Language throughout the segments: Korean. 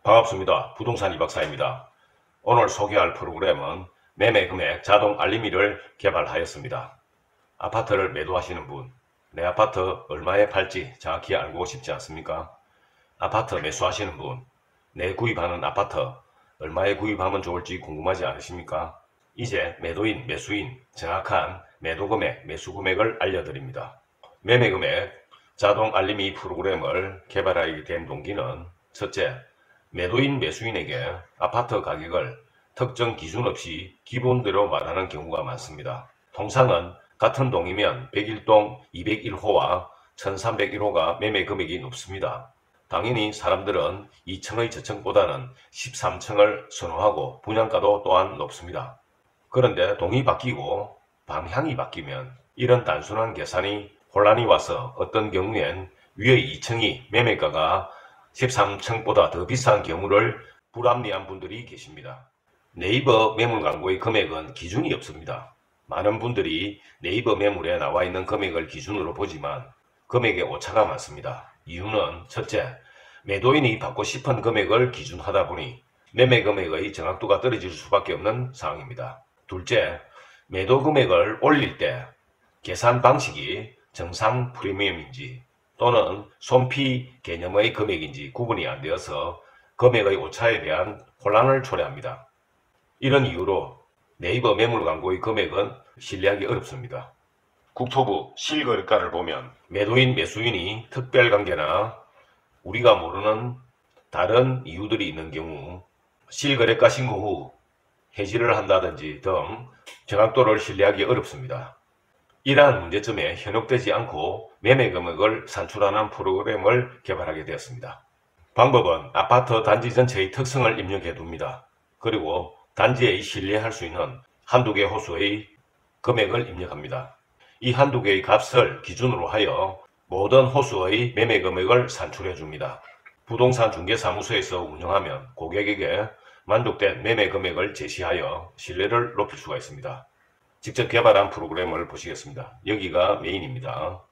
반갑습니다. 부동산 이박사입니다. 오늘 소개할 프로그램은 매매 금액 자동 알림이를 개발하였습니다. 아파트를 매도하시는 분, 내 아파트 얼마에 팔지 정확히 알고 싶지 않습니까? 아파트 매수하시는 분, 내 구입하는 아파트 얼마에 구입하면 좋을지 궁금하지 않으십니까? 이제 매도인, 매수인 정확한 매도 금액, 매수 금액을 알려드립니다. 매매 금액 자동 알림이 프로그램을 개발하게 된 동기는 첫째, 매도인, 매수인에게 아파트 가격을 특정 기준 없이 기본대로 말하는 경우가 많습니다. 통상은 같은 동이면 101동 201호와 1301호가 매매 금액이 높습니다. 당연히 사람들은 2층의 저층보다는 13층을 선호하고 분양가도 또한 높습니다. 그런데 동이 바뀌고 방향이 바뀌면 이런 단순한 계산이 혼란이 와서 어떤 경우엔 위의 2층이 매매가가 13층보다 더 비싼 경우를 불합리한 분들이 계십니다. 네이버 매물 광고의 금액은 기준이 없습니다. 많은 분들이 네이버 매물에 나와 있는 금액을 기준으로 보지만 금액에 오차가 많습니다. 이유는 첫째, 매도인이 받고 싶은 금액을 기준하다 보니 매매 금액의 정확도가 떨어질 수밖에 없는 상황입니다. 둘째, 매도 금액을 올릴 때 계산 방식이 정상 프리미엄인지 또는 손피 개념의 금액인지 구분이 안 되어서 금액의 오차에 대한 혼란을 초래합니다. 이런 이유로 네이버 매물 광고의 금액은 신뢰하기 어렵습니다. 국토부 실거래가를 보면 매도인, 매수인이 특별관계나 우리가 모르는 다른 이유들이 있는 경우 실거래가 신고 후 해지를 한다든지 등 정확도를 신뢰하기 어렵습니다. 이러한 문제점에 현혹되지 않고 매매 금액을 산출하는 프로그램을 개발하게 되었습니다. 방법은 아파트 단지 전체의 특성을 입력해 둡니다. 그리고 단지에 신뢰할 수 있는 한두 개 호수의 금액을 입력합니다. 이 한두 개의 값을 기준으로 하여 모든 호수의 매매 금액을 산출해 줍니다. 부동산 중개사무소에서 운영하면 고객에게 만족된 매매 금액을 제시하여 신뢰를 높일 수가 있습니다. 직접 개발한 프로그램을 보시겠습니다. 여기가 메인입니다.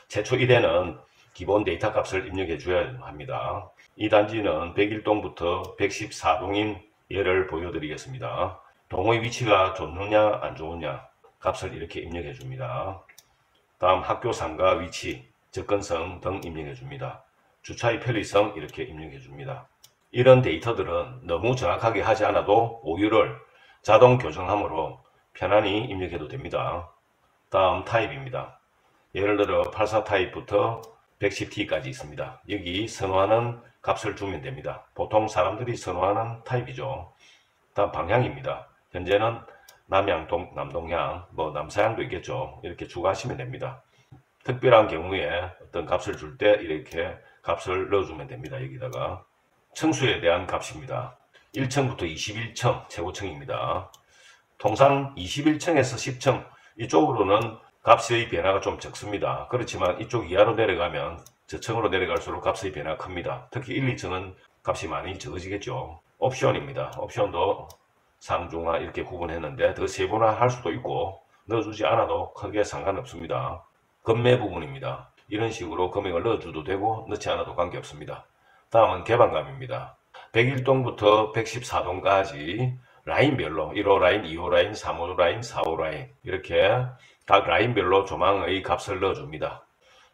최초 1회는 기본 데이터 값을 입력해 줘야 합니다. 이 단지는 101동부터 114동인 예를 보여드리겠습니다. 동의 위치가 좋느냐 안 좋으냐 값을 이렇게 입력해 줍니다. 다음 학교 상가 위치, 접근성 등 입력해 줍니다. 주차의 편리성 이렇게 입력해 줍니다. 이런 데이터들은 너무 정확하게 하지 않아도 오류를 자동 교정함으로 편안히 입력해도 됩니다. 다음 타입입니다. 예를 들어 84 타입부터 110T까지 있습니다. 여기 선호하는 값을 주면 됩니다. 보통 사람들이 선호하는 타입이죠. 다음 방향입니다. 현재는 남양동, 남동향, 남서향도 있겠죠. 이렇게 추가하시면 됩니다. 특별한 경우에 어떤 값을 줄 때 이렇게 값을 넣어주면 됩니다. 여기다가 층수에 대한 값입니다. 1층부터 21층 최고층입니다. 통상 21층에서 10층 이쪽으로는 값의 변화가 좀 적습니다. 그렇지만 이쪽 이하로 내려가면 저층으로 내려갈수록 값의 변화가 큽니다. 특히 1, 2층은 값이 많이 적어지겠죠. 옵션입니다. 옵션도 상중하 이렇게 구분했는데 더 세분화할 수도 있고 넣어주지 않아도 크게 상관없습니다. 금매 부분입니다. 이런 식으로 금액을 넣어줘도 되고 넣지 않아도 관계없습니다. 다음은 개방감입니다. 101동부터 114동까지 라인별로 1호 라인, 2호 라인, 3호 라인, 4호 라인 이렇게 각 라인별로 조망의 값을 넣어줍니다.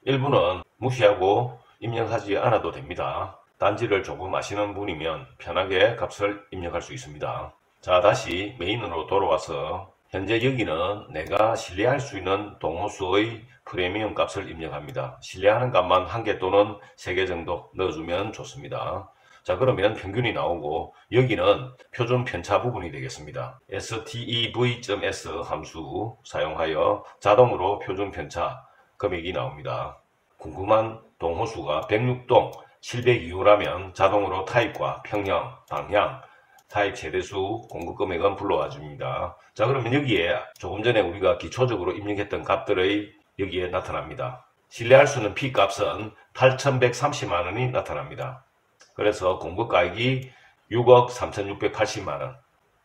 일부는 무시하고 입력하지 않아도 됩니다. 단지를 조금 아시는 분이면 편하게 값을 입력할 수 있습니다. 자, 다시 메인으로 돌아와서 현재 여기는 내가 신뢰할 수 있는 동호수의 프리미엄 값을 입력합니다. 신뢰하는 값만 1개 또는 3개 정도 넣어주면 좋습니다. 자, 그러면 평균이 나오고 여기는 표준 편차 부분이 되겠습니다. stev.s 함수 사용하여 자동으로 표준 편차 금액이 나옵니다. 궁금한 동호수가 106동 702호라면 자동으로 타입과 평형, 방향, 타입 최대수, 공급 금액은 불러와 줍니다. 자, 그러면 여기에 조금 전에 우리가 기초적으로 입력했던 값들의 여기에 나타납니다. 신뢰할 수 있는 P값은 8,130만원이 나타납니다. 그래서 공급가액이 6억 3,680만원,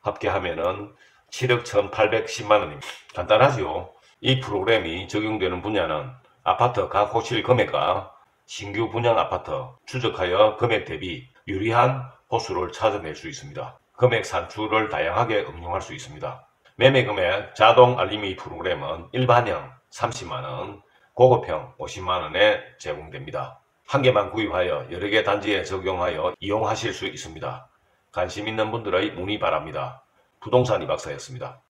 합계하면은 7억 1,810만원입니다. 간단하죠? 이 프로그램이 적용되는 분야는 아파트 각 호실 금액과 신규 분양 아파트 추적하여 금액 대비 유리한 호수를 찾아낼 수 있습니다. 금액 산출을 다양하게 응용할 수 있습니다. 매매 금액 자동 알림이 프로그램은 일반형 30만원, 고급형 50만원에 제공됩니다. 한 개만 구입하여 여러 개 단지에 적용하여 이용하실 수 있습니다. 관심 있는 분들의 문의 바랍니다. 부동산 이박사였습니다.